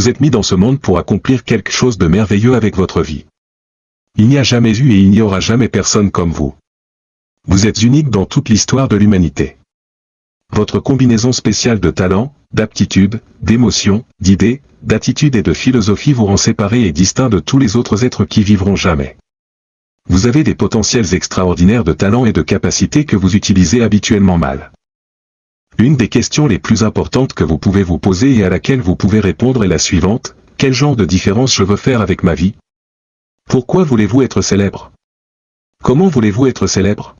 Vous êtes mis dans ce monde pour accomplir quelque chose de merveilleux avec votre vie. Il n'y a jamais eu et il n'y aura jamais personne comme vous. Vous êtes unique dans toute l'histoire de l'humanité. Votre combinaison spéciale de talents, d'aptitudes, d'émotions, d'idées, d'attitudes et de philosophie vous rend séparé et distinct de tous les autres êtres qui vivront jamais. Vous avez des potentiels extraordinaires de talents et de capacités que vous utilisez habituellement mal. Une des questions les plus importantes que vous pouvez vous poser et à laquelle vous pouvez répondre est la suivante: quel genre de différence je veux faire avec ma vie? Pourquoi voulez-vous être célèbre? Comment voulez-vous être célèbre?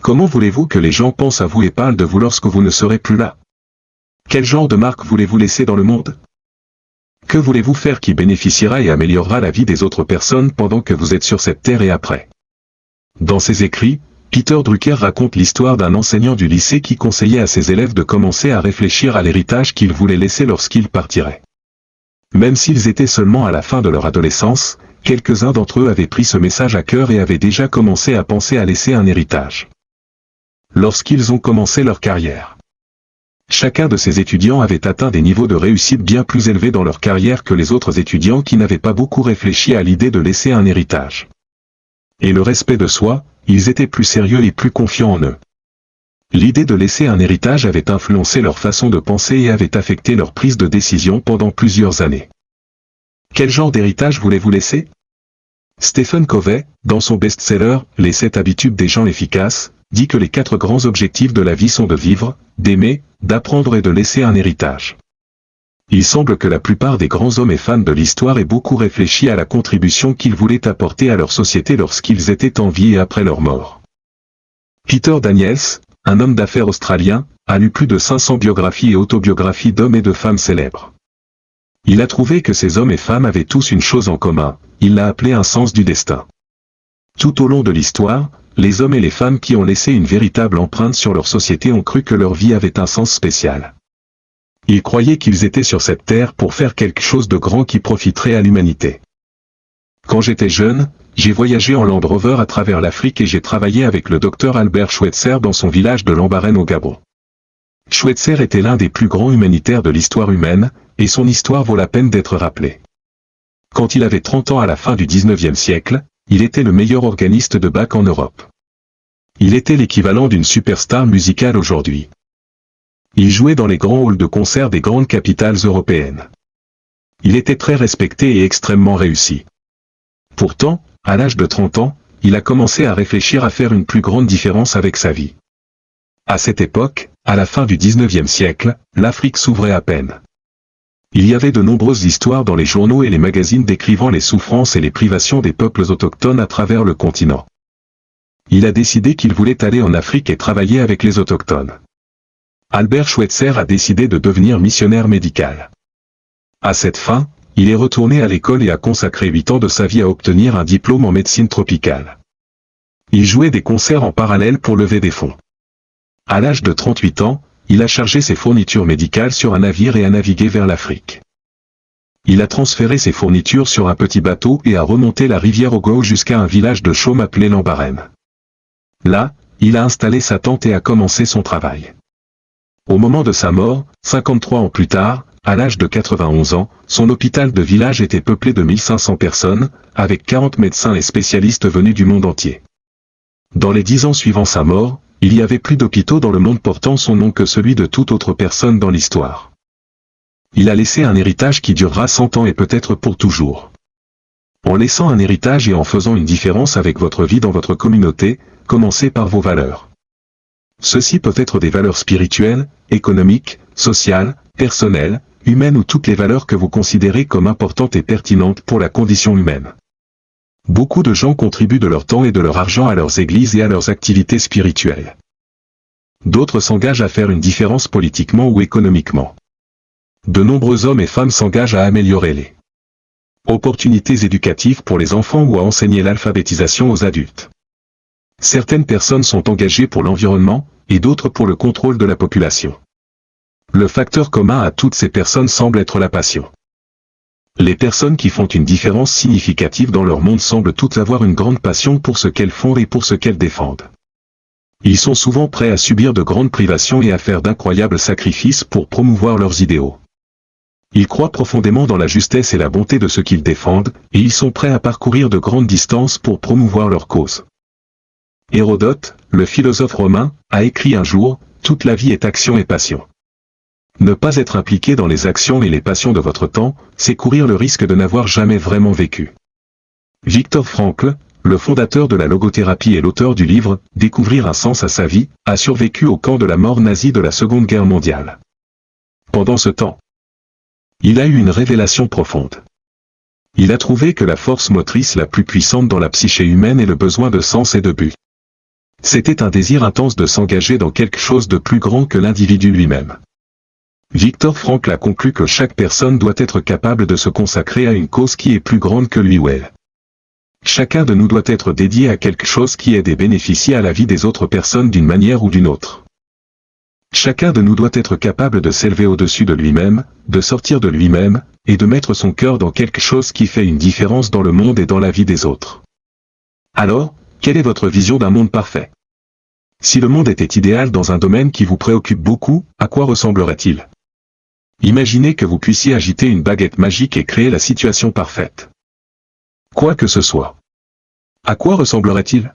Comment voulez-vous que les gens pensent à vous et parlent de vous lorsque vous ne serez plus là? Quel genre de marque voulez-vous laisser dans le monde? Que voulez-vous faire qui bénéficiera et améliorera la vie des autres personnes pendant que vous êtes sur cette terre et après? Dans ses écrits, Peter Drucker raconte l'histoire d'un enseignant du lycée qui conseillait à ses élèves de commencer à réfléchir à l'héritage qu'ils voulaient laisser lorsqu'ils partiraient. Même s'ils étaient seulement à la fin de leur adolescence, quelques-uns d'entre eux avaient pris ce message à cœur et avaient déjà commencé à penser à laisser un héritage. Lorsqu'ils ont commencé leur carrière, chacun de ces étudiants avait atteint des niveaux de réussite bien plus élevés dans leur carrière que les autres étudiants qui n'avaient pas beaucoup réfléchi à l'idée de laisser un héritage. Et le respect de soi, ils étaient plus sérieux et plus confiants en eux. L'idée de laisser un héritage avait influencé leur façon de penser et avait affecté leur prise de décision pendant plusieurs années. Quel genre d'héritage voulez-vous laisser? Stephen Covey, dans son best-seller « Les 7 habitudes des gens efficaces », dit que les 4 grands objectifs de la vie sont de vivre, d'aimer, d'apprendre et de laisser un héritage. Il semble que la plupart des grands hommes et femmes de l'histoire aient beaucoup réfléchi à la contribution qu'ils voulaient apporter à leur société lorsqu'ils étaient en vie et après leur mort. Peter Daniels, un homme d'affaires australien, a lu plus de 500 biographies et autobiographies d'hommes et de femmes célèbres. Il a trouvé que ces hommes et femmes avaient tous une chose en commun, il l'a appelé un sens du destin. Tout au long de l'histoire, les hommes et les femmes qui ont laissé une véritable empreinte sur leur société ont cru que leur vie avait un sens spécial. Ils croyaient qu'ils étaient sur cette terre pour faire quelque chose de grand qui profiterait à l'humanité. Quand j'étais jeune, j'ai voyagé en Land Rover à travers l'Afrique et j'ai travaillé avec le docteur Albert Schweitzer dans son village de Lambaréné au Gabon. Schweitzer était l'un des plus grands humanitaires de l'histoire humaine, et son histoire vaut la peine d'être rappelée. Quand il avait 30 ans à la fin du 19e siècle, il était le meilleur organiste de Bach en Europe. Il était l'équivalent d'une superstar musicale aujourd'hui. Il jouait dans les grands halls de concert des grandes capitales européennes. Il était très respecté et extrêmement réussi. Pourtant, à l'âge de 30 ans, il a commencé à réfléchir à faire une plus grande différence avec sa vie. À cette époque, à la fin du 19e siècle, l'Afrique s'ouvrait à peine. Il y avait de nombreuses histoires dans les journaux et les magazines décrivant les souffrances et les privations des peuples autochtones à travers le continent. Il a décidé qu'il voulait aller en Afrique et travailler avec les autochtones. Albert Schweitzer a décidé de devenir missionnaire médical. À cette fin, il est retourné à l'école et a consacré 8 ans de sa vie à obtenir un diplôme en médecine tropicale. Il jouait des concerts en parallèle pour lever des fonds. À l'âge de 38 ans, il a chargé ses fournitures médicales sur un navire et a navigué vers l'Afrique. Il a transféré ses fournitures sur un petit bateau et a remonté la rivière Ogo jusqu'à un village de chaume appelé Lambaréné. Là, il a installé sa tente et a commencé son travail. Au moment de sa mort, 53 ans plus tard, à l'âge de 91 ans, son hôpital de village était peuplé de 1500 personnes, avec 40 médecins et spécialistes venus du monde entier. Dans les 10 ans suivant sa mort, il y avait plus d'hôpitaux dans le monde portant son nom que celui de toute autre personne dans l'histoire. Il a laissé un héritage qui durera 100 ans et peut-être pour toujours. En laissant un héritage et en faisant une différence avec votre vie dans votre communauté, commencez par vos valeurs. Ceci peut être des valeurs spirituelles, économiques, sociales, personnelles, humaines ou toutes les valeurs que vous considérez comme importantes et pertinentes pour la condition humaine. Beaucoup de gens contribuent de leur temps et de leur argent à leurs églises et à leurs activités spirituelles. D'autres s'engagent à faire une différence politiquement ou économiquement. De nombreux hommes et femmes s'engagent à améliorer les opportunités éducatives pour les enfants ou à enseigner l'alphabétisation aux adultes. Certaines personnes sont engagées pour l'environnement, et d'autres pour le contrôle de la population. Le facteur commun à toutes ces personnes semble être la passion. Les personnes qui font une différence significative dans leur monde semblent toutes avoir une grande passion pour ce qu'elles font et pour ce qu'elles défendent. Ils sont souvent prêts à subir de grandes privations et à faire d'incroyables sacrifices pour promouvoir leurs idéaux. Ils croient profondément dans la justesse et la bonté de ceux qu'ils défendent, et ils sont prêts à parcourir de grandes distances pour promouvoir leur cause. Hérodote, le philosophe romain, a écrit un jour, « Toute la vie est action et passion ». Ne pas être impliqué dans les actions et les passions de votre temps, c'est courir le risque de n'avoir jamais vraiment vécu. Viktor Frankl, le fondateur de la logothérapie et l'auteur du livre « Découvrir un sens à sa vie », a survécu au camp de la mort nazie de la Seconde Guerre mondiale. Pendant ce temps, il a eu une révélation profonde. Il a trouvé que la force motrice la plus puissante dans la psyché humaine est le besoin de sens et de but. C'était un désir intense de s'engager dans quelque chose de plus grand que l'individu lui-même. Viktor Frankl a conclu que chaque personne doit être capable de se consacrer à une cause qui est plus grande que lui ou elle. Chacun de nous doit être dédié à quelque chose qui aide et bénéficie à la vie des autres personnes d'une manière ou d'une autre. Chacun de nous doit être capable de s'élever au-dessus de lui-même, de sortir de lui-même, et de mettre son cœur dans quelque chose qui fait une différence dans le monde et dans la vie des autres. Alors, quelle est votre vision d'un monde parfait? Si le monde était idéal dans un domaine qui vous préoccupe beaucoup, à quoi ressemblerait-il? Imaginez que vous puissiez agiter une baguette magique et créer la situation parfaite. Quoi que ce soit. À quoi ressemblerait-il?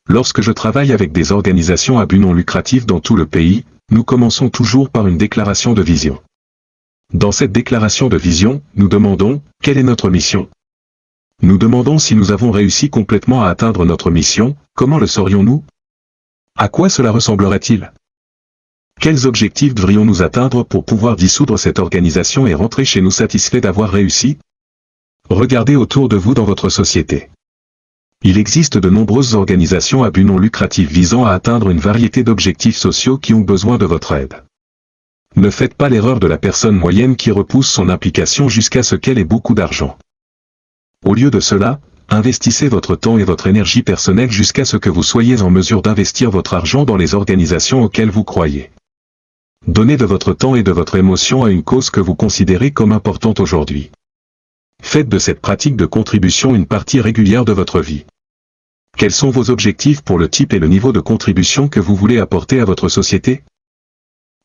Lorsque je travaille avec des organisations à but non lucratif dans tout le pays, nous commençons toujours par une déclaration de vision. Dans cette déclaration de vision, nous demandons, quelle est notre mission? Nous demandons si nous avons réussi complètement à atteindre notre mission, comment le saurions-nous? À quoi cela ressemblerait-il? Quels objectifs devrions-nous atteindre pour pouvoir dissoudre cette organisation et rentrer chez nous satisfaits d'avoir réussi? Regardez autour de vous dans votre société. Il existe de nombreuses organisations à but non lucratif visant à atteindre une variété d'objectifs sociaux qui ont besoin de votre aide. Ne faites pas l'erreur de la personne moyenne qui repousse son implication jusqu'à ce qu'elle ait beaucoup d'argent. Au lieu de cela, investissez votre temps et votre énergie personnelle jusqu'à ce que vous soyez en mesure d'investir votre argent dans les organisations auxquelles vous croyez. Donnez de votre temps et de votre émotion à une cause que vous considérez comme importante aujourd'hui. Faites de cette pratique de contribution une partie régulière de votre vie. Quels sont vos objectifs pour le type et le niveau de contribution que vous voulez apporter à votre société?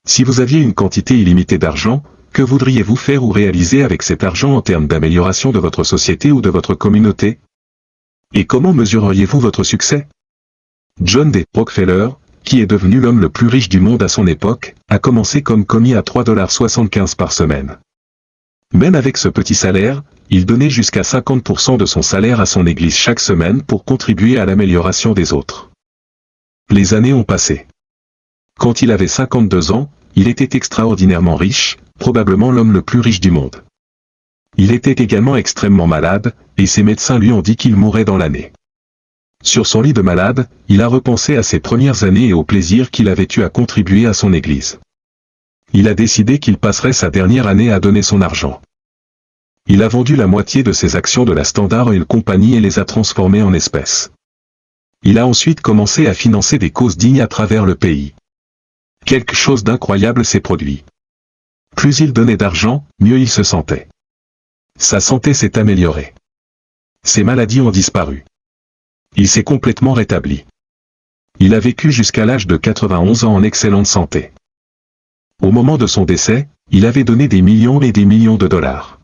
Si vous aviez une quantité illimitée d'argent, que voudriez-vous faire ou réaliser avec cet argent en termes d'amélioration de votre société ou de votre communauté? Et comment mesureriez-vous votre succès? John D. Rockefeller, qui est devenu l'homme le plus riche du monde à son époque, a commencé comme commis à 3,75 $ par semaine. Même avec ce petit salaire, il donnait jusqu'à 50% de son salaire à son église chaque semaine pour contribuer à l'amélioration des autres. Les années ont passé. Quand il avait 52 ans, il était extraordinairement riche, probablement l'homme le plus riche du monde. Il était également extrêmement malade, et ses médecins lui ont dit qu'il mourrait dans l'année. Sur son lit de malade, il a repensé à ses premières années et au plaisir qu'il avait eu à contribuer à son église. Il a décidé qu'il passerait sa dernière année à donner son argent. Il a vendu la moitié de ses actions de la Standard Oil Company et les a transformées en espèces. Il a ensuite commencé à financer des causes dignes à travers le pays. Quelque chose d'incroyable s'est produit. Plus il donnait d'argent, mieux il se sentait. Sa santé s'est améliorée. Ses maladies ont disparu. Il s'est complètement rétabli. Il a vécu jusqu'à l'âge de 91 ans en excellente santé. Au moment de son décès, il avait donné des millions et des millions de dollars.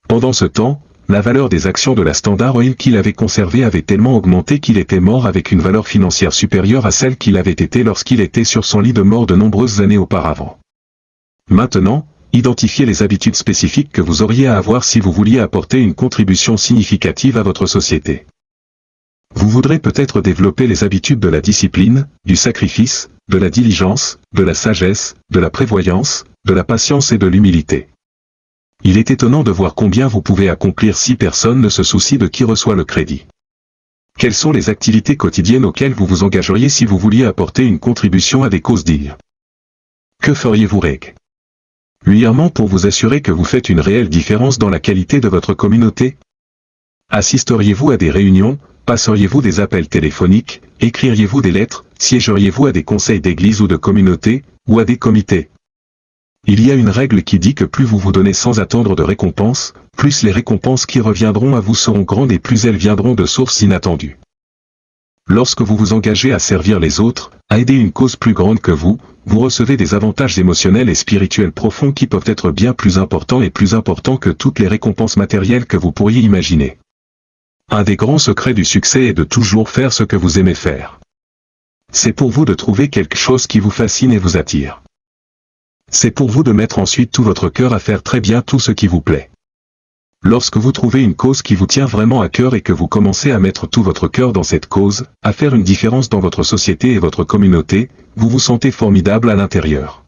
Pendant ce temps, la valeur des actions de la Standard Oil qu'il avait conservées avait tellement augmenté qu'il était mort avec une valeur financière supérieure à celle qu'il avait été lorsqu'il était sur son lit de mort de nombreuses années auparavant. Maintenant, identifiez les habitudes spécifiques que vous auriez à avoir si vous vouliez apporter une contribution significative à votre société. Vous voudrez peut-être développer les habitudes de la discipline, du sacrifice, de la diligence, de la sagesse, de la prévoyance, de la patience et de l'humilité. Il est étonnant de voir combien vous pouvez accomplir si personne ne se soucie de qui reçoit le crédit. Quelles sont les activités quotidiennes auxquelles vous vous engageriez si vous vouliez apporter une contribution à des causes dignes? Que feriez-vous régulièrement pour vous assurer que vous faites une réelle différence dans la qualité de votre communauté? Assisteriez-vous à des réunions, passeriez-vous des appels téléphoniques, écririez-vous des lettres, siégeriez-vous à des conseils d'église ou de communauté, ou à des comités? Il y a une règle qui dit que plus vous vous donnez sans attendre de récompense, plus les récompenses qui reviendront à vous seront grandes et plus elles viendront de sources inattendues. Lorsque vous vous engagez à servir les autres, à aider une cause plus grande que vous, vous recevez des avantages émotionnels et spirituels profonds qui peuvent être bien plus importants que toutes les récompenses matérielles que vous pourriez imaginer. Un des grands secrets du succès est de toujours faire ce que vous aimez faire. C'est pour vous de trouver quelque chose qui vous fascine et vous attire. C'est pour vous de mettre ensuite tout votre cœur à faire très bien tout ce qui vous plaît. Lorsque vous trouvez une cause qui vous tient vraiment à cœur et que vous commencez à mettre tout votre cœur dans cette cause, à faire une différence dans votre société et votre communauté, vous vous sentez formidable à l'intérieur.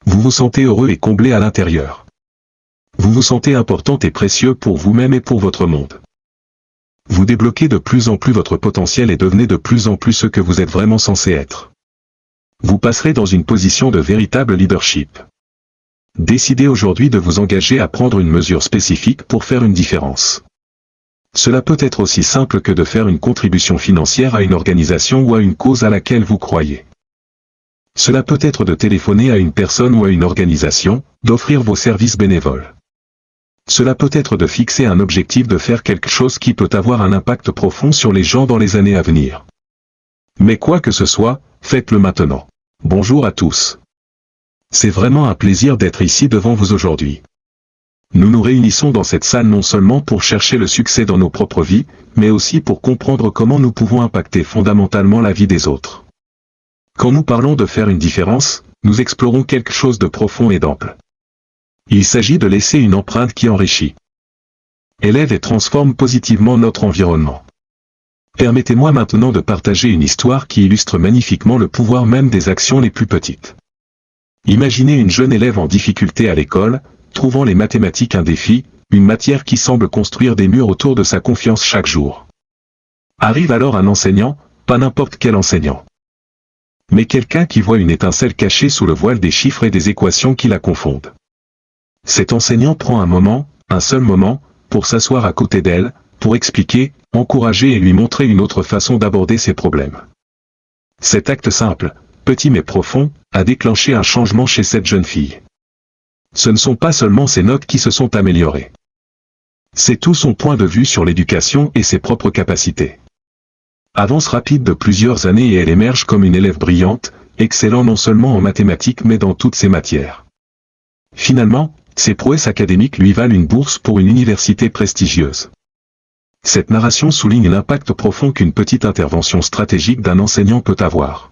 Vous vous sentez heureux et comblé à l'intérieur. Vous vous sentez important et précieux pour vous-même et pour votre monde. Vous débloquez de plus en plus votre potentiel et devenez de plus en plus ce que vous êtes vraiment censé être. Vous passerez dans une position de véritable leadership. Décidez aujourd'hui de vous engager à prendre une mesure spécifique pour faire une différence. Cela peut être aussi simple que de faire une contribution financière à une organisation ou à une cause à laquelle vous croyez. Cela peut être de téléphoner à une personne ou à une organisation, d'offrir vos services bénévoles. Cela peut être de fixer un objectif de faire quelque chose qui peut avoir un impact profond sur les gens dans les années à venir. Mais quoi que ce soit, faites-le maintenant. Bonjour à tous. C'est vraiment un plaisir d'être ici devant vous aujourd'hui. Nous nous réunissons dans cette salle non seulement pour chercher le succès dans nos propres vies, mais aussi pour comprendre comment nous pouvons impacter fondamentalement la vie des autres. Quand nous parlons de faire une différence, nous explorons quelque chose de profond et d'ample. Il s'agit de laisser une empreinte qui enrichit, élève et transforme positivement notre environnement. Permettez-moi maintenant de partager une histoire qui illustre magnifiquement le pouvoir même des actions les plus petites. Imaginez une jeune élève en difficulté à l'école, trouvant les mathématiques un défi, une matière qui semble construire des murs autour de sa confiance chaque jour. Arrive alors un enseignant, pas n'importe quel enseignant, mais quelqu'un qui voit une étincelle cachée sous le voile des chiffres et des équations qui la confondent. Cet enseignant prend un seul moment, pour s'asseoir à côté d'elle, pour expliquer, encourager et lui montrer une autre façon d'aborder ses problèmes. Cet acte simple, petit mais profond, a déclenché un changement chez cette jeune fille. Ce ne sont pas seulement ses notes qui se sont améliorées. C'est tout son point de vue sur l'éducation et ses propres capacités. Avance rapide de plusieurs années et elle émerge comme une élève brillante, excellant non seulement en mathématiques mais dans toutes ses matières. Finalement, ses prouesses académiques lui valent une bourse pour une université prestigieuse. Cette narration souligne l'impact profond qu'une petite intervention stratégique d'un enseignant peut avoir,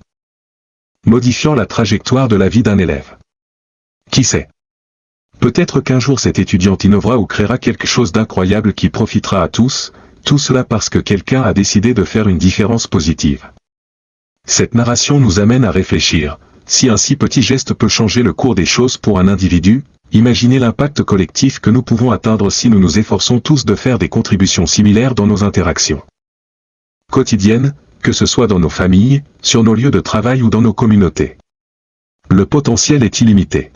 modifiant la trajectoire de la vie d'un élève. Qui sait? Peut-être qu'un jour cette étudiante innovera ou créera quelque chose d'incroyable qui profitera à tous, tout cela parce que quelqu'un a décidé de faire une différence positive. Cette narration nous amène à réfléchir, si un si petit geste peut changer le cours des choses pour un individu, imaginez l'impact collectif que nous pouvons atteindre si nous nous efforçons tous de faire des contributions similaires dans nos interactions quotidiennes, que ce soit dans nos familles, sur nos lieux de travail ou dans nos communautés. Le potentiel est illimité.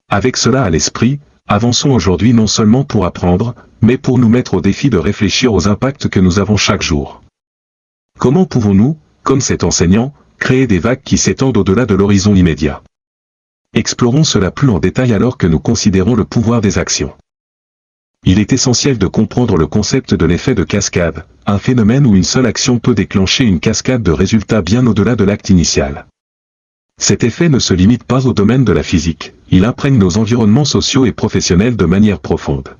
Avec cela à l'esprit, avançons aujourd'hui non seulement pour apprendre, mais pour nous mettre au défi de réfléchir aux impacts que nous avons chaque jour. Comment pouvons-nous, comme cet enseignant, créer des vagues qui s'étendent au-delà de l'horizon immédiat? Explorons cela plus en détail alors que nous considérons le pouvoir des actions. Il est essentiel de comprendre le concept de l'effet de cascade, un phénomène où une seule action peut déclencher une cascade de résultats bien au-delà de l'acte initial. Cet effet ne se limite pas au domaine de la physique, il imprègne nos environnements sociaux et professionnels de manière profonde.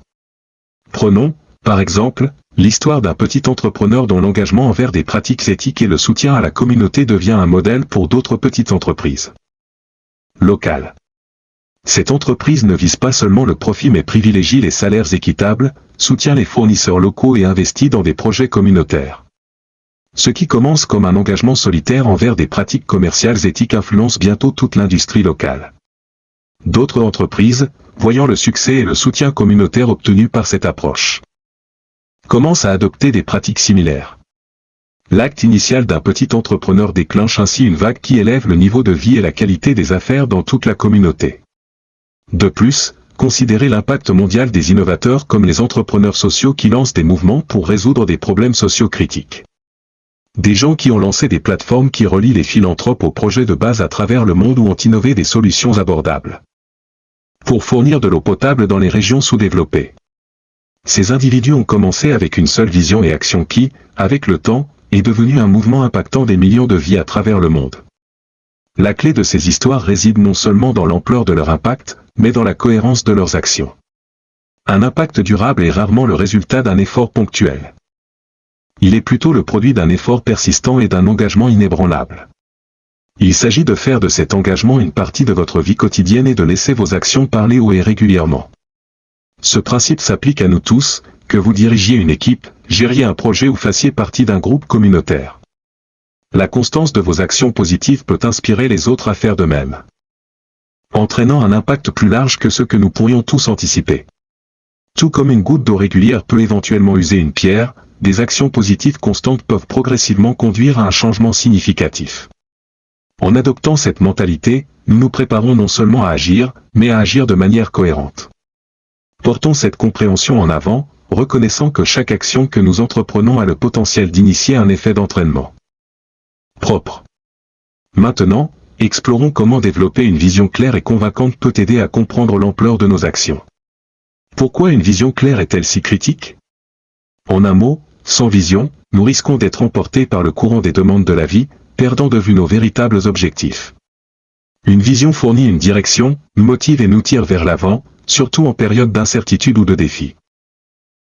Prenons, par exemple, l'histoire d'un petit entrepreneur dont l'engagement envers des pratiques éthiques et le soutien à la communauté devient un modèle pour d'autres petites entreprises locales. Cette entreprise ne vise pas seulement le profit mais privilégie les salaires équitables, soutient les fournisseurs locaux et investit dans des projets communautaires. Ce qui commence comme un engagement solitaire envers des pratiques commerciales éthiques influence bientôt toute l'industrie locale. D'autres entreprises, voyant le succès et le soutien communautaire obtenus par cette approche, commencent à adopter des pratiques similaires. L'acte initial d'un petit entrepreneur déclenche ainsi une vague qui élève le niveau de vie et la qualité des affaires dans toute la communauté. De plus, considérez l'impact mondial des innovateurs comme les entrepreneurs sociaux qui lancent des mouvements pour résoudre des problèmes sociaux critiques. Des gens qui ont lancé des plateformes qui relient les philanthropes aux projets de base à travers le monde ou ont innové des solutions abordables pour fournir de l'eau potable dans les régions sous-développées. Ces individus ont commencé avec une seule vision et action qui, avec le temps, est devenu un mouvement impactant des millions de vies à travers le monde. La clé de ces histoires réside non seulement dans l'ampleur de leur impact, mais dans la cohérence de leurs actions. Un impact durable est rarement le résultat d'un effort ponctuel. Il est plutôt le produit d'un effort persistant et d'un engagement inébranlable. Il s'agit de faire de cet engagement une partie de votre vie quotidienne et de laisser vos actions parler haut et régulièrement. Ce principe s'applique à nous tous, que vous dirigiez une équipe, gériez un projet ou fassiez partie d'un groupe communautaire. La constance de vos actions positives peut inspirer les autres à faire de même, entraînant un impact plus large que ce que nous pourrions tous anticiper. Tout comme une goutte d'eau régulière peut éventuellement user une pierre, des actions positives constantes peuvent progressivement conduire à un changement significatif. En adoptant cette mentalité, nous nous préparons non seulement à agir, mais à agir de manière cohérente. Portons cette compréhension en avant, reconnaissant que chaque action que nous entreprenons a le potentiel d'initier un effet d'entraînement propre. Maintenant, explorons comment développer une vision claire et convaincante peut aider à comprendre l'ampleur de nos actions. Pourquoi une vision claire est-elle si critique? En un mot, sans vision, nous risquons d'être emportés par le courant des demandes de la vie, perdant de vue nos véritables objectifs. Une vision fournit une direction, nous motive et nous tire vers l'avant, surtout en période d'incertitude ou de défi.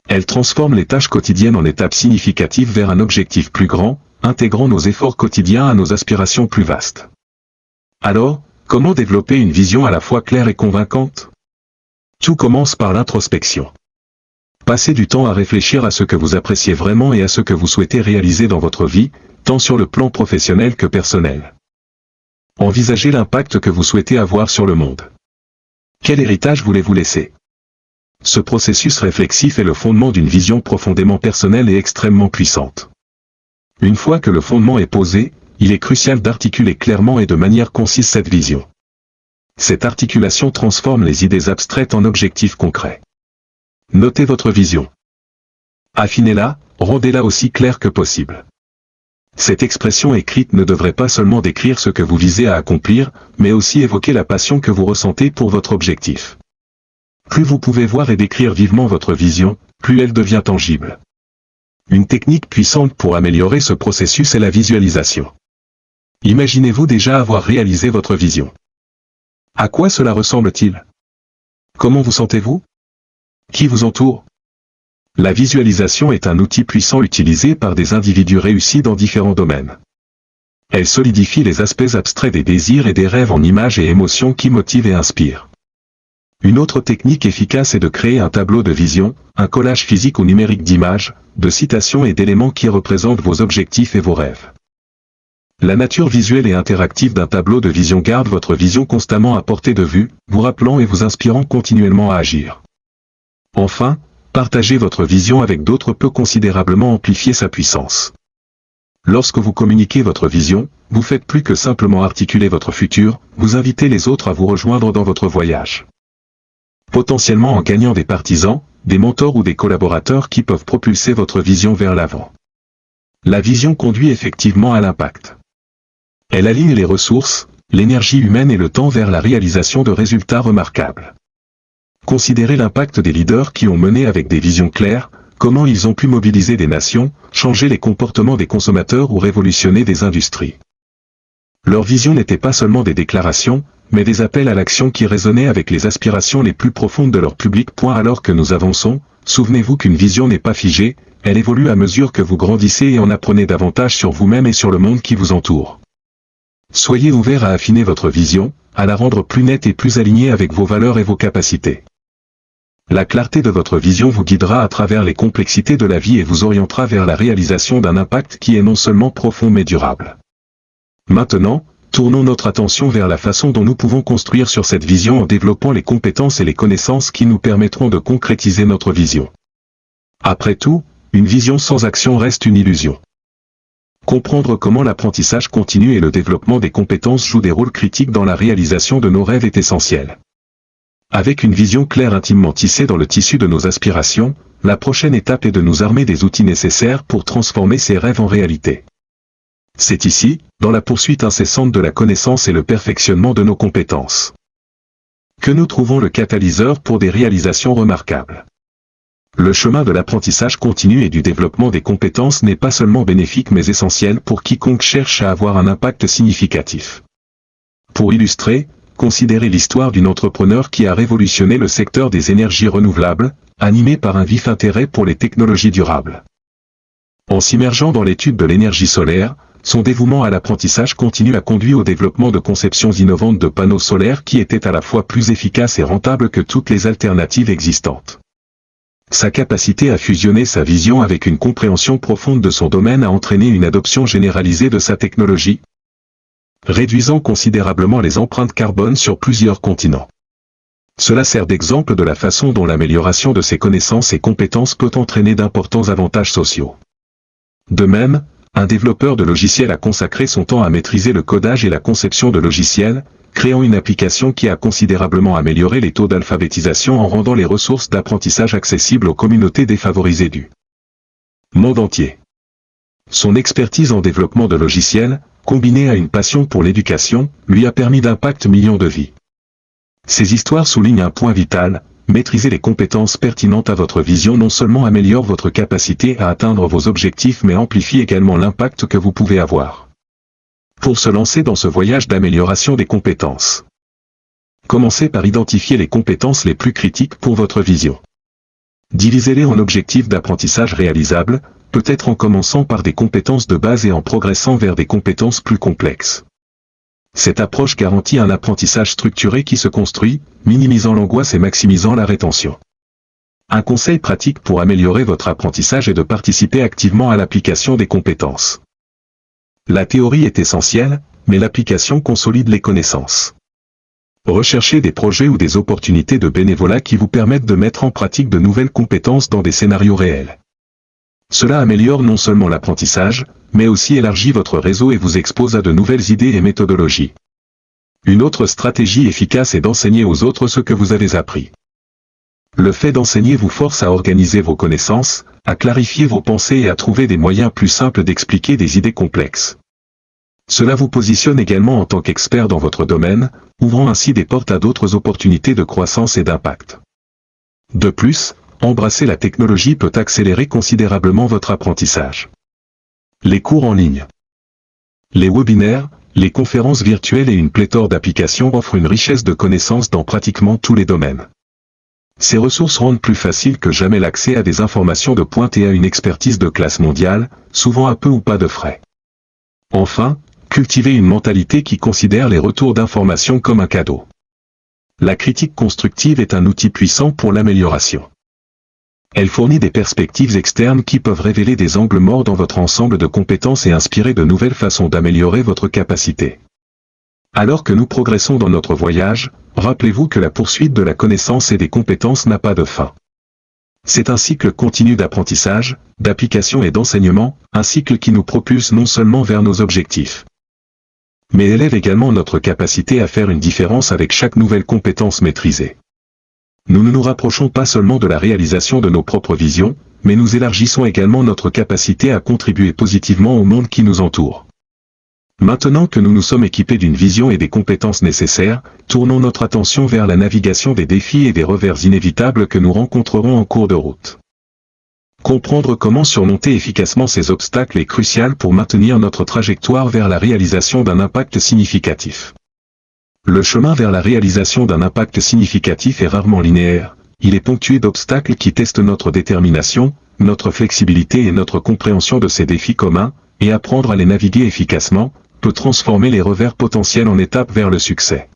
Elle transforme les tâches quotidiennes en étapes significatives vers un objectif plus grand, intégrant nos efforts quotidiens à nos aspirations plus vastes. Alors, comment développer une vision à la fois claire et convaincante? Tout commence par l'introspection. Passez du temps à réfléchir à ce que vous appréciez vraiment et à ce que vous souhaitez réaliser dans votre vie, tant sur le plan professionnel que personnel. Envisagez l'impact que vous souhaitez avoir sur le monde. Quel héritage voulez-vous laisser? Ce processus réflexif est le fondement d'une vision profondément personnelle et extrêmement puissante. Une fois que le fondement est posé, il est crucial d'articuler clairement et de manière concise cette vision. Cette articulation transforme les idées abstraites en objectifs concrets. Notez votre vision. Affinez-la, rendez-la aussi claire que possible. Cette expression écrite ne devrait pas seulement décrire ce que vous visez à accomplir, mais aussi évoquer la passion que vous ressentez pour votre objectif. Plus vous pouvez voir et décrire vivement votre vision, plus elle devient tangible. Une technique puissante pour améliorer ce processus est la visualisation. Imaginez-vous déjà avoir réalisé votre vision. À quoi cela ressemble-t-il? Comment vous sentez-vous? Qui vous entoure? La visualisation est un outil puissant utilisé par des individus réussis dans différents domaines. Elle solidifie les aspects abstraits des désirs et des rêves en images et émotions qui motivent et inspirent. Une autre technique efficace est de créer un tableau de vision, un collage physique ou numérique d'images, de citations et d'éléments qui représentent vos objectifs et vos rêves. La nature visuelle et interactive d'un tableau de vision garde votre vision constamment à portée de vue, vous rappelant et vous inspirant continuellement à agir. Enfin, partager votre vision avec d'autres peut considérablement amplifier sa puissance. Lorsque vous communiquez votre vision, vous faites plus que simplement articuler votre futur, vous invitez les autres à vous rejoindre dans votre voyage. Potentiellement en gagnant des partisans, des mentors ou des collaborateurs qui peuvent propulser votre vision vers l'avant. La vision conduit effectivement à l'impact. Elle aligne les ressources, l'énergie humaine et le temps vers la réalisation de résultats remarquables. Considérez l'impact des leaders qui ont mené avec des visions claires, comment ils ont pu mobiliser des nations, changer les comportements des consommateurs ou révolutionner des industries. Leur vision n'était pas seulement des déclarations, mais des appels à l'action qui résonnaient avec les aspirations les plus profondes de leur public. Alors que nous avançons, souvenez-vous qu'une vision n'est pas figée, elle évolue à mesure que vous grandissez et en apprenez davantage sur vous-même et sur le monde qui vous entoure. Soyez ouverts à affiner votre vision, à la rendre plus nette et plus alignée avec vos valeurs et vos capacités. La clarté de votre vision vous guidera à travers les complexités de la vie et vous orientera vers la réalisation d'un impact qui est non seulement profond mais durable. Maintenant, tournons notre attention vers la façon dont nous pouvons construire sur cette vision en développant les compétences et les connaissances qui nous permettront de concrétiser notre vision. Après tout, une vision sans action reste une illusion. Comprendre comment l'apprentissage continu et le développement des compétences jouent des rôles critiques dans la réalisation de nos rêves est essentiel. Avec une vision claire intimement tissée dans le tissu de nos aspirations, la prochaine étape est de nous armer des outils nécessaires pour transformer ces rêves en réalité. C'est ici, dans la poursuite incessante de la connaissance et le perfectionnement de nos compétences, que nous trouvons le catalyseur pour des réalisations remarquables. Le chemin de l'apprentissage continu et du développement des compétences n'est pas seulement bénéfique mais essentiel pour quiconque cherche à avoir un impact significatif. Pour illustrer, considérez l'histoire d'une entrepreneur qui a révolutionné le secteur des énergies renouvelables, animée par un vif intérêt pour les technologies durables. En s'immergeant dans l'étude de l'énergie solaire, son dévouement à l'apprentissage continu a conduit au développement de conceptions innovantes de panneaux solaires qui étaient à la fois plus efficaces et rentables que toutes les alternatives existantes. Sa capacité à fusionner sa vision avec une compréhension profonde de son domaine a entraîné une adoption généralisée de sa technologie, réduisant considérablement les empreintes carbone sur plusieurs continents. Cela sert d'exemple de la façon dont l'amélioration de ses connaissances et compétences peut entraîner d'importants avantages sociaux. De même, un développeur de logiciels a consacré son temps à maîtriser le codage et la conception de logiciels, créant une application qui a considérablement amélioré les taux d'alphabétisation en rendant les ressources d'apprentissage accessibles aux communautés défavorisées du monde entier. Son expertise en développement de logiciels, combinée à une passion pour l'éducation, lui a permis d'impacter millions de vies. Ces histoires soulignent un point vital: maîtriser les compétences pertinentes à votre vision non seulement améliore votre capacité à atteindre vos objectifs mais amplifie également l'impact que vous pouvez avoir. Pour se lancer dans ce voyage d'amélioration des compétences, commencez par identifier les compétences les plus critiques pour votre vision. Divisez-les en objectifs d'apprentissage réalisables, peut-être en commençant par des compétences de base et en progressant vers des compétences plus complexes. Cette approche garantit un apprentissage structuré qui se construit, minimisant l'angoisse et maximisant la rétention. Un conseil pratique pour améliorer votre apprentissage est de participer activement à l'application des compétences. La théorie est essentielle, mais l'application consolide les connaissances. Recherchez des projets ou des opportunités de bénévolat qui vous permettent de mettre en pratique de nouvelles compétences dans des scénarios réels. Cela améliore non seulement l'apprentissage, mais aussi élargit votre réseau et vous expose à de nouvelles idées et méthodologies. Une autre stratégie efficace est d'enseigner aux autres ce que vous avez appris. Le fait d'enseigner vous force à organiser vos connaissances, à clarifier vos pensées et à trouver des moyens plus simples d'expliquer des idées complexes. Cela vous positionne également en tant qu'expert dans votre domaine, ouvrant ainsi des portes à d'autres opportunités de croissance et d'impact. De plus, embrasser la technologie peut accélérer considérablement votre apprentissage. Les cours en ligne, les webinaires, les conférences virtuelles et une pléthore d'applications offrent une richesse de connaissances dans pratiquement tous les domaines. Ces ressources rendent plus facile que jamais l'accès à des informations de pointe et à une expertise de classe mondiale, souvent à peu ou pas de frais. Enfin, cultivez une mentalité qui considère les retours d'informations comme un cadeau. La critique constructive est un outil puissant pour l'amélioration. Elle fournit des perspectives externes qui peuvent révéler des angles morts dans votre ensemble de compétences et inspirer de nouvelles façons d'améliorer votre capacité. Alors que nous progressons dans notre voyage, rappelez-vous que la poursuite de la connaissance et des compétences n'a pas de fin. C'est un cycle continu d'apprentissage, d'application et d'enseignement, un cycle qui nous propulse non seulement vers nos objectifs, mais élève également notre capacité à faire une différence avec chaque nouvelle compétence maîtrisée. Nous ne nous rapprochons pas seulement de la réalisation de nos propres visions, mais nous élargissons également notre capacité à contribuer positivement au monde qui nous entoure. Maintenant que nous nous sommes équipés d'une vision et des compétences nécessaires, tournons notre attention vers la navigation des défis et des revers inévitables que nous rencontrerons en cours de route. Comprendre comment surmonter efficacement ces obstacles est crucial pour maintenir notre trajectoire vers la réalisation d'un impact significatif. Le chemin vers la réalisation d'un impact significatif est rarement linéaire, il est ponctué d'obstacles qui testent notre détermination, notre flexibilité et notre compréhension de ces défis communs, et apprendre à les naviguer efficacement, peut transformer les revers potentiels en étapes vers le succès.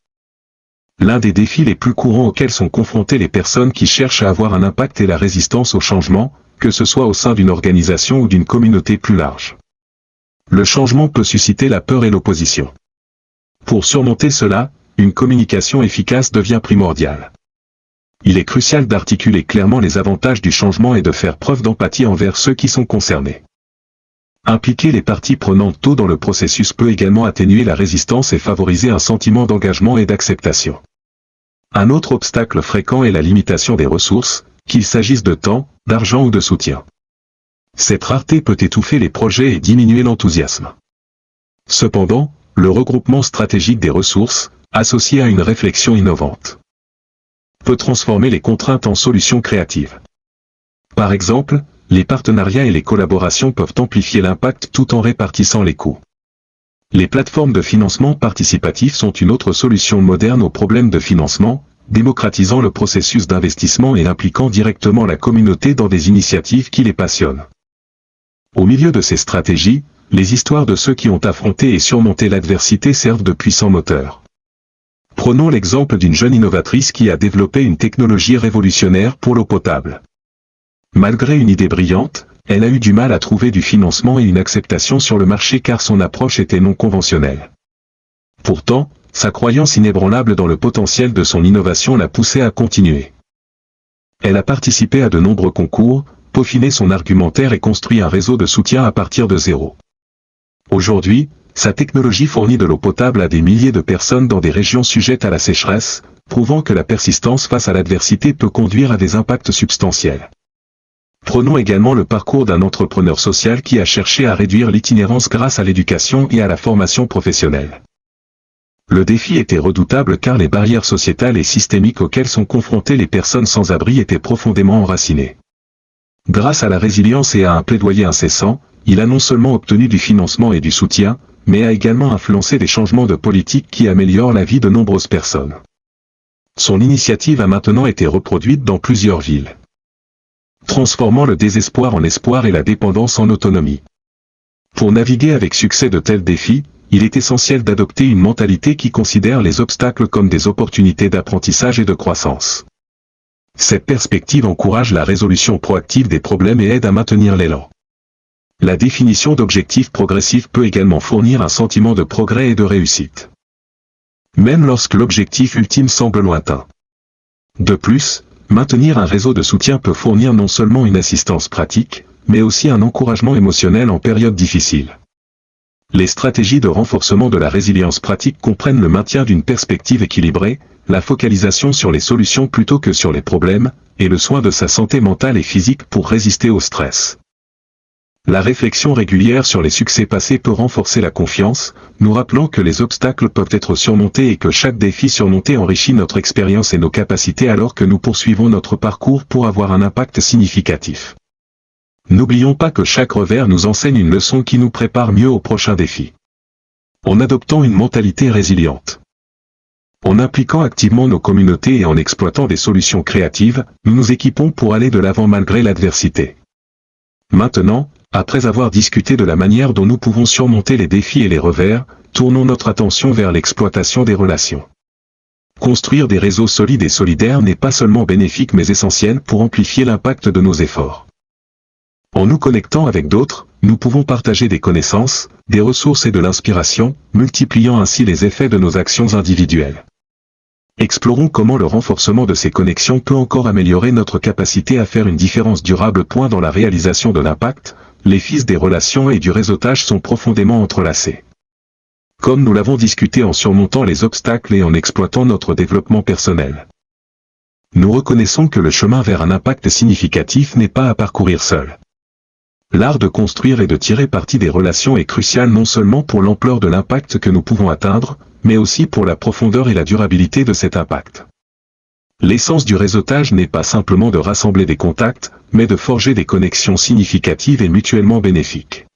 L'un des défis les plus courants auxquels sont confrontées les personnes qui cherchent à avoir un impact est la résistance au changement, que ce soit au sein d'une organisation ou d'une communauté plus large. Le changement peut susciter la peur et l'opposition. Pour surmonter cela, une communication efficace devient primordiale. Il est crucial d'articuler clairement les avantages du changement et de faire preuve d'empathie envers ceux qui sont concernés. Impliquer les parties prenantes tôt dans le processus peut également atténuer la résistance et favoriser un sentiment d'engagement et d'acceptation. Un autre obstacle fréquent est la limitation des ressources, qu'il s'agisse de temps, d'argent ou de soutien. Cette rareté peut étouffer les projets et diminuer l'enthousiasme. Cependant, le regroupement stratégique des ressources, associé à une réflexion innovante, peut transformer les contraintes en solutions créatives. Par exemple, les partenariats et les collaborations peuvent amplifier l'impact tout en répartissant les coûts. Les plateformes de financement participatif sont une autre solution moderne aux problèmes de financement, démocratisant le processus d'investissement et impliquant directement la communauté dans des initiatives qui les passionnent. Au milieu de ces stratégies, les histoires de ceux qui ont affronté et surmonté l'adversité servent de puissants moteurs. Prenons l'exemple d'une jeune innovatrice qui a développé une technologie révolutionnaire pour l'eau potable. Malgré une idée brillante, elle a eu du mal à trouver du financement et une acceptation sur le marché car son approche était non conventionnelle. Pourtant, sa croyance inébranlable dans le potentiel de son innovation l'a poussée à continuer. Elle a participé à de nombreux concours, peaufiné son argumentaire et construit un réseau de soutien à partir de zéro. Aujourd'hui, sa technologie fournit de l'eau potable à des milliers de personnes dans des régions sujettes à la sécheresse, prouvant que la persistance face à l'adversité peut conduire à des impacts substantiels. Prenons également le parcours d'un entrepreneur social qui a cherché à réduire l'itinérance grâce à l'éducation et à la formation professionnelle. Le défi était redoutable car les barrières sociétales et systémiques auxquelles sont confrontées les personnes sans abri étaient profondément enracinées. Grâce à la résilience et à un plaidoyer incessant, il a non seulement obtenu du financement et du soutien, mais a également influencé des changements de politique qui améliorent la vie de nombreuses personnes. Son initiative a maintenant été reproduite dans plusieurs villes, transformant le désespoir en espoir et la dépendance en autonomie. Pour naviguer avec succès de tels défis, il est essentiel d'adopter une mentalité qui considère les obstacles comme des opportunités d'apprentissage et de croissance. Cette perspective encourage la résolution proactive des problèmes et aide à maintenir l'élan. La définition d'objectifs progressifs peut également fournir un sentiment de progrès et de réussite, même lorsque l'objectif ultime semble lointain. De plus, maintenir un réseau de soutien peut fournir non seulement une assistance pratique, mais aussi un encouragement émotionnel en période difficile. Les stratégies de renforcement de la résilience pratique comprennent le maintien d'une perspective équilibrée, la focalisation sur les solutions plutôt que sur les problèmes, et le soin de sa santé mentale et physique pour résister au stress. La réflexion régulière sur les succès passés peut renforcer la confiance, nous rappelant que les obstacles peuvent être surmontés et que chaque défi surmonté enrichit notre expérience et nos capacités alors que nous poursuivons notre parcours pour avoir un impact significatif. N'oublions pas que chaque revers nous enseigne une leçon qui nous prépare mieux au prochain défi. En adoptant une mentalité résiliente, en impliquant activement nos communautés et en exploitant des solutions créatives, nous nous équipons pour aller de l'avant malgré l'adversité. Maintenant, après avoir discuté de la manière dont nous pouvons surmonter les défis et les revers, tournons notre attention vers l'exploitation des relations. Construire des réseaux solides et solidaires n'est pas seulement bénéfique mais essentiel pour amplifier l'impact de nos efforts. En nous connectant avec d'autres, nous pouvons partager des connaissances, des ressources et de l'inspiration, multipliant ainsi les effets de nos actions individuelles. Explorons comment le renforcement de ces connexions peut encore améliorer notre capacité à faire une différence durable. Dans la réalisation de l'impact, les fils des relations et du réseautage sont profondément entrelacés. Comme nous l'avons discuté en surmontant les obstacles et en exploitant notre développement personnel. Nous reconnaissons que le chemin vers un impact significatif n'est pas à parcourir seul. L'art de construire et de tirer parti des relations est crucial non seulement pour l'ampleur de l'impact que nous pouvons atteindre, mais aussi pour la profondeur et la durabilité de cet impact. L'essence du réseautage n'est pas simplement de rassembler des contacts, mais de forger des connexions significatives et mutuellement bénéfiques.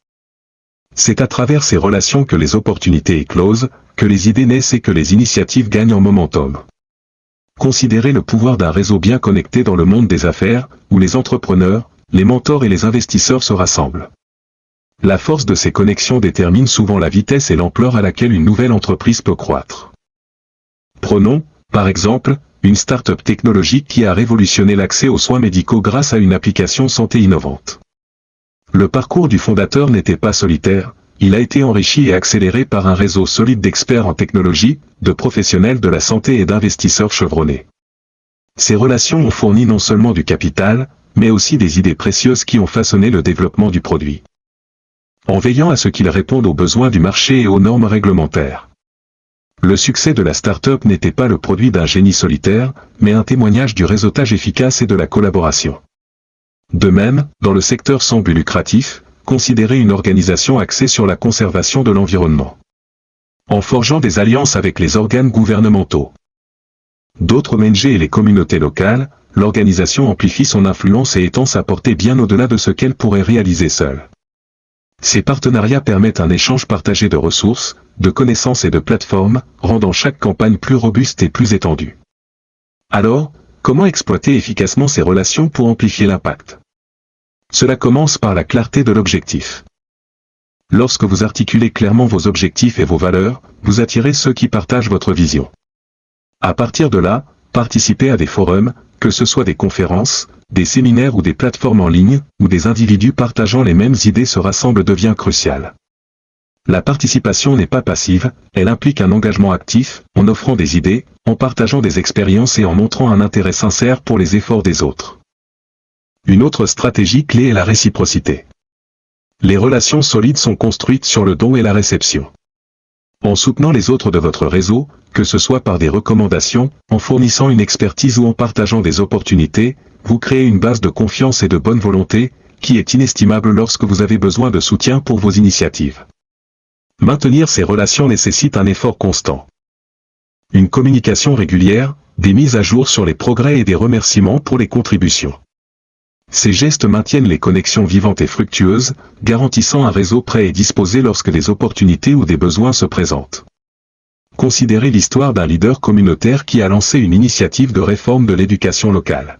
C'est à travers ces relations que les opportunités éclosent, que les idées naissent et que les initiatives gagnent en momentum. Considérez le pouvoir d'un réseau bien connecté dans le monde des affaires, où les entrepreneurs, les mentors et les investisseurs se rassemblent. La force de ces connexions détermine souvent la vitesse et l'ampleur à laquelle une nouvelle entreprise peut croître. Prenons, par exemple, une start-up technologique qui a révolutionné l'accès aux soins médicaux grâce à une application santé innovante. Le parcours du fondateur n'était pas solitaire, il a été enrichi et accéléré par un réseau solide d'experts en technologie, de professionnels de la santé et d'investisseurs chevronnés. Ces relations ont fourni non seulement du capital, mais aussi des idées précieuses qui ont façonné le développement du produit. En veillant à ce qu'il réponde aux besoins du marché et aux normes réglementaires. Le succès de la start-up n'était pas le produit d'un génie solitaire, mais un témoignage du réseautage efficace et de la collaboration. De même, dans le secteur sans but lucratif, considérez une organisation axée sur la conservation de l'environnement. En forgeant des alliances avec les organes gouvernementaux, D'autres ONG et les communautés locales, l'organisation amplifie son influence et étend sa portée bien au-delà de ce qu'elle pourrait réaliser seule. Ces partenariats permettent un échange partagé de ressources, de connaissances et de plateformes, rendant chaque campagne plus robuste et plus étendue. Alors, comment exploiter efficacement ces relations pour amplifier l'impact? Cela commence par la clarté de l'objectif. Lorsque vous articulez clairement vos objectifs et vos valeurs, vous attirez ceux qui partagent votre vision. À partir de là, participez à des forums, que ce soit des conférences, des séminaires ou des plateformes en ligne, où des individus partageant les mêmes idées se rassemblent devient crucial. La participation n'est pas passive, elle implique un engagement actif, en offrant des idées, en partageant des expériences et en montrant un intérêt sincère pour les efforts des autres. Une autre stratégie clé est la réciprocité. Les relations solides sont construites sur le don et la réception. En soutenant les autres de votre réseau, que ce soit par des recommandations, en fournissant une expertise ou en partageant des opportunités, vous créez une base de confiance et de bonne volonté, qui est inestimable lorsque vous avez besoin de soutien pour vos initiatives. Maintenir ces relations nécessite un effort constant. Une communication régulière, des mises à jour sur les progrès et des remerciements pour les contributions. Ces gestes maintiennent les connexions vivantes et fructueuses, garantissant un réseau prêt et disposé lorsque des opportunités ou des besoins se présentent. Considérez l'histoire d'un leader communautaire qui a lancé une initiative de réforme de l'éducation locale.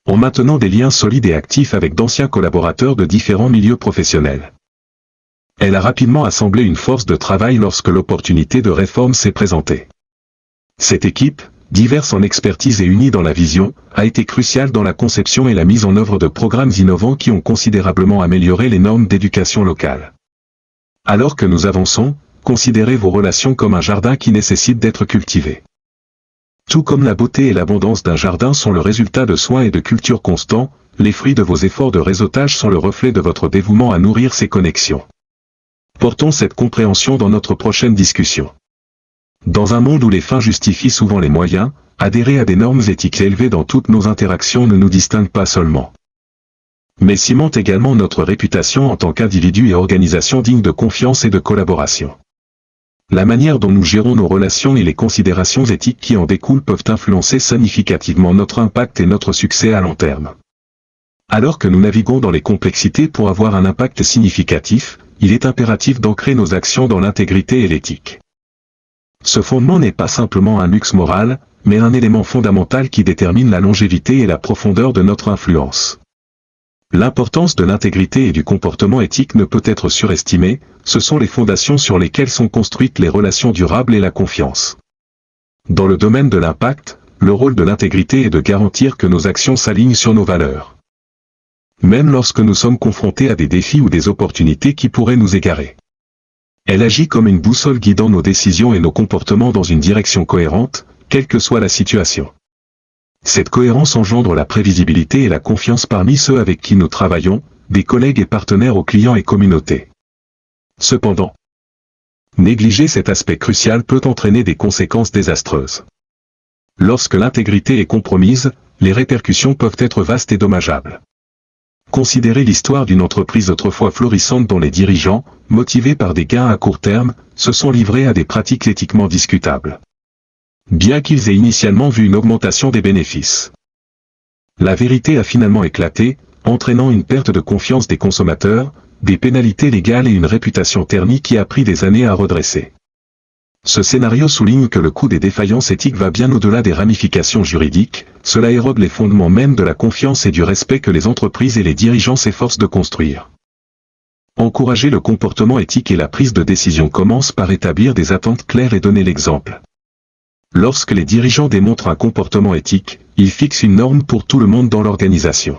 En maintenant des liens solides et actifs avec d'anciens collaborateurs de différents milieux professionnels. Elle a rapidement assemblé une force de travail lorsque l'opportunité de réforme s'est présentée. Cette équipe, diverse en expertise et unie dans la vision, a été cruciale dans la conception et la mise en œuvre de programmes innovants qui ont considérablement amélioré les normes d'éducation locale. Alors que nous avançons, considérez vos relations comme un jardin qui nécessite d'être cultivé. Tout comme la beauté et l'abondance d'un jardin sont le résultat de soins et de culture constants, les fruits de vos efforts de réseautage sont le reflet de votre dévouement à nourrir ces connexions. Portons cette compréhension dans notre prochaine discussion. Dans un monde où les fins justifient souvent les moyens, adhérer à des normes éthiques élevées dans toutes nos interactions ne nous distingue pas seulement, mais cimente également notre réputation en tant qu'individu et organisation digne de confiance et de collaboration. La manière dont nous gérons nos relations et les considérations éthiques qui en découlent peuvent influencer significativement notre impact et notre succès à long terme. Alors que nous naviguons dans les complexités pour avoir un impact significatif, il est impératif d'ancrer nos actions dans l'intégrité et l'éthique. Ce fondement n'est pas simplement un luxe moral, mais un élément fondamental qui détermine la longévité et la profondeur de notre influence. L'importance de l'intégrité et du comportement éthique ne peut être surestimée, ce sont les fondations sur lesquelles sont construites les relations durables et la confiance. Dans le domaine de l'impact, le rôle de l'intégrité est de garantir que nos actions s'alignent sur nos valeurs. Même lorsque nous sommes confrontés à des défis ou des opportunités qui pourraient nous égarer. Elle agit comme une boussole guidant nos décisions et nos comportements dans une direction cohérente, quelle que soit la situation. Cette cohérence engendre la prévisibilité et la confiance parmi ceux avec qui nous travaillons, des collègues et partenaires aux clients et communautés. Cependant, négliger cet aspect crucial peut entraîner des conséquences désastreuses. Lorsque l'intégrité est compromise, les répercussions peuvent être vastes et dommageables. Considérez l'histoire d'une entreprise autrefois florissante dont les dirigeants, motivés par des gains à court terme, se sont livrés à des pratiques éthiquement discutables. Bien qu'ils aient initialement vu une augmentation des bénéfices. La vérité a finalement éclaté, entraînant une perte de confiance des consommateurs, des pénalités légales et une réputation ternie qui a pris des années à redresser. Ce scénario souligne que le coût des défaillances éthiques va bien au-delà des ramifications juridiques, cela érode les fondements même de la confiance et du respect que les entreprises et les dirigeants s'efforcent de construire. Encourager le comportement éthique et la prise de décision commence par établir des attentes claires et donner l'exemple. Lorsque les dirigeants démontrent un comportement éthique, ils fixent une norme pour tout le monde dans l'organisation.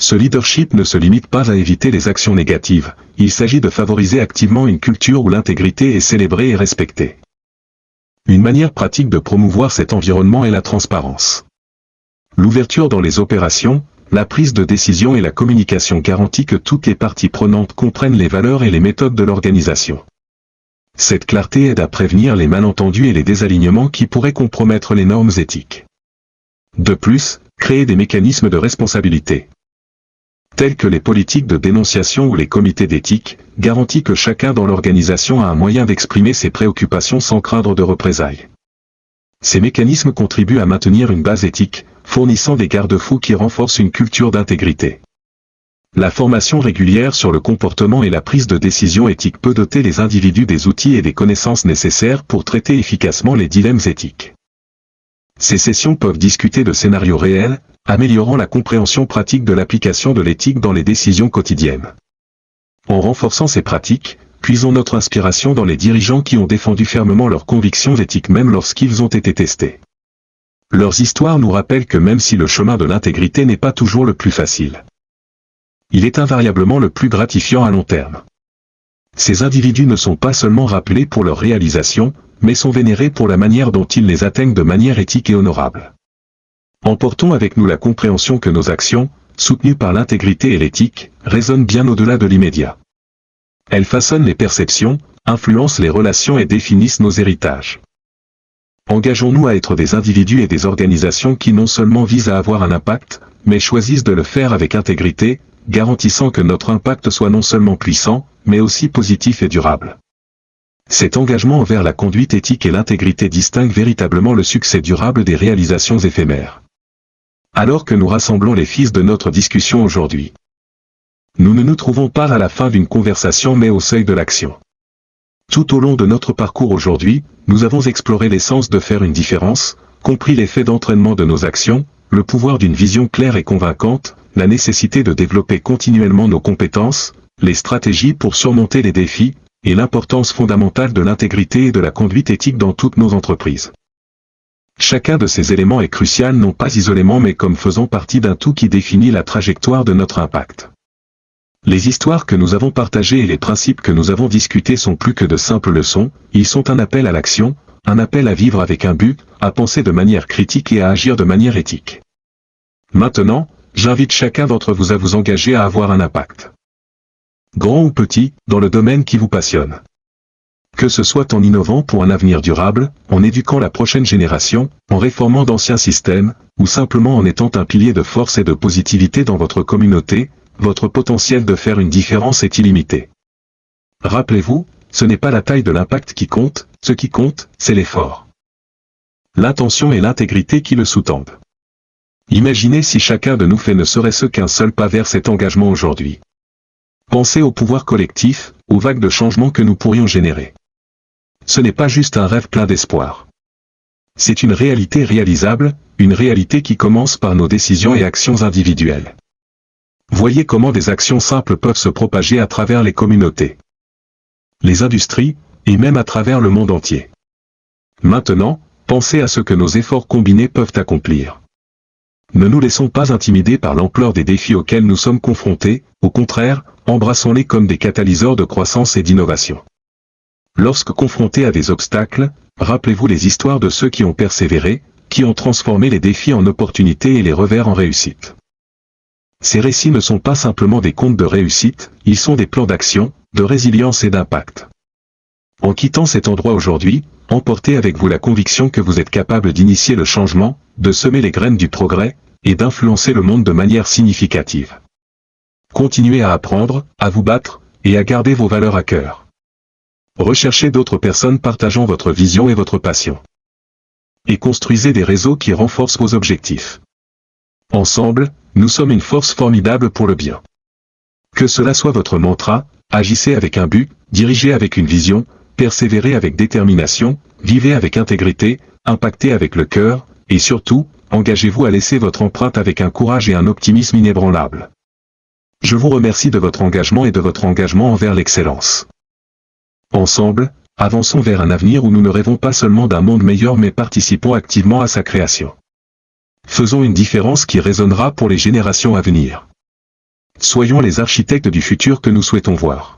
Ce leadership ne se limite pas à éviter les actions négatives, il s'agit de favoriser activement une culture où l'intégrité est célébrée et respectée. Une manière pratique de promouvoir cet environnement est la transparence. L'ouverture dans les opérations, la prise de décision et la communication garantit que toutes les parties prenantes comprennent les valeurs et les méthodes de l'organisation. Cette clarté aide à prévenir les malentendus et les désalignements qui pourraient compromettre les normes éthiques. De plus, créer des mécanismes de responsabilité, tels que les politiques de dénonciation ou les comités d'éthique, garantit que chacun dans l'organisation a un moyen d'exprimer ses préoccupations sans craindre de représailles. Ces mécanismes contribuent à maintenir une base éthique, fournissant des garde-fous qui renforcent une culture d'intégrité. La formation régulière sur le comportement et la prise de décision éthique peut doter les individus des outils et des connaissances nécessaires pour traiter efficacement les dilemmes éthiques. Ces sessions peuvent discuter de scénarios réels, améliorant la compréhension pratique de l'application de l'éthique dans les décisions quotidiennes. En renforçant ces pratiques, puisons notre inspiration dans les dirigeants qui ont défendu fermement leurs convictions éthiques même lorsqu'ils ont été testés. Leurs histoires nous rappellent que même si le chemin de l'intégrité n'est pas toujours le plus facile, il est invariablement le plus gratifiant à long terme. Ces individus ne sont pas seulement rappelés pour leurs réalisations, mais sont vénérés pour la manière dont ils les atteignent de manière éthique et honorable. Emportons avec nous la compréhension que nos actions, soutenues par l'intégrité et l'éthique, résonnent bien au-delà de l'immédiat. Elles façonnent les perceptions, influencent les relations et définissent nos héritages. Engageons-nous à être des individus et des organisations qui non seulement visent à avoir un impact, mais choisissent de le faire avec intégrité, garantissant que notre impact soit non seulement puissant, mais aussi positif et durable. Cet engagement envers la conduite éthique et l'intégrité distingue véritablement le succès durable des réalisations éphémères. Alors que nous rassemblons les fils de notre discussion aujourd'hui, nous ne nous trouvons pas à la fin d'une conversation mais au seuil de l'action. Tout au long de notre parcours aujourd'hui, nous avons exploré l'essence de faire une différence, compris l'effet d'entraînement de nos actions, le pouvoir d'une vision claire et convaincante, la nécessité de développer continuellement nos compétences, les stratégies pour surmonter les défis, et l'importance fondamentale de l'intégrité et de la conduite éthique dans toutes nos entreprises. Chacun de ces éléments est crucial non pas isolément mais comme faisant partie d'un tout qui définit la trajectoire de notre impact. Les histoires que nous avons partagées et les principes que nous avons discutés sont plus que de simples leçons, ils sont un appel à l'action, un appel à vivre avec un but, à penser de manière critique et à agir de manière éthique. Maintenant, j'invite chacun d'entre vous à vous engager à avoir un impact, grand ou petit, dans le domaine qui vous passionne. Que ce soit en innovant pour un avenir durable, en éduquant la prochaine génération, en réformant d'anciens systèmes, ou simplement en étant un pilier de force et de positivité dans votre communauté, votre potentiel de faire une différence est illimité. Rappelez-vous, ce n'est pas la taille de l'impact qui compte, ce qui compte, c'est l'effort, l'intention et l'intégrité qui le sous-tendent. Imaginez si chacun de nous fait ne serait-ce qu'un seul pas vers cet engagement aujourd'hui. Pensez au pouvoir collectif, aux vagues de changement que nous pourrions générer. Ce n'est pas juste un rêve plein d'espoir. C'est une réalité réalisable, une réalité qui commence par nos décisions et actions individuelles. Voyez comment des actions simples peuvent se propager à travers les communautés, les industries, et même à travers le monde entier. Maintenant, pensez à ce que nos efforts combinés peuvent accomplir. Ne nous laissons pas intimider par l'ampleur des défis auxquels nous sommes confrontés, au contraire, embrassons-les comme des catalyseurs de croissance et d'innovation. Lorsque confrontés à des obstacles, rappelez-vous les histoires de ceux qui ont persévéré, qui ont transformé les défis en opportunités et les revers en réussite. Ces récits ne sont pas simplement des contes de réussite, ils sont des plans d'action, de résilience et d'impact. En quittant cet endroit aujourd'hui, emportez avec vous la conviction que vous êtes capable d'initier le changement, de semer les graines du progrès, et d'influencer le monde de manière significative. Continuez à apprendre, à vous battre, et à garder vos valeurs à cœur. Recherchez d'autres personnes partageant votre vision et votre passion. Et construisez des réseaux qui renforcent vos objectifs. Ensemble, nous sommes une force formidable pour le bien. Que cela soit votre mantra, agissez avec un but, dirigez avec une vision, persévérez avec détermination, vivez avec intégrité, impactez avec le cœur, et surtout, engagez-vous à laisser votre empreinte avec un courage et un optimisme inébranlables. Je vous remercie de votre engagement et de votre engagement envers l'excellence. Ensemble, avançons vers un avenir où nous ne rêvons pas seulement d'un monde meilleur mais participons activement à sa création. Faisons une différence qui résonnera pour les générations à venir. Soyons les architectes du futur que nous souhaitons voir.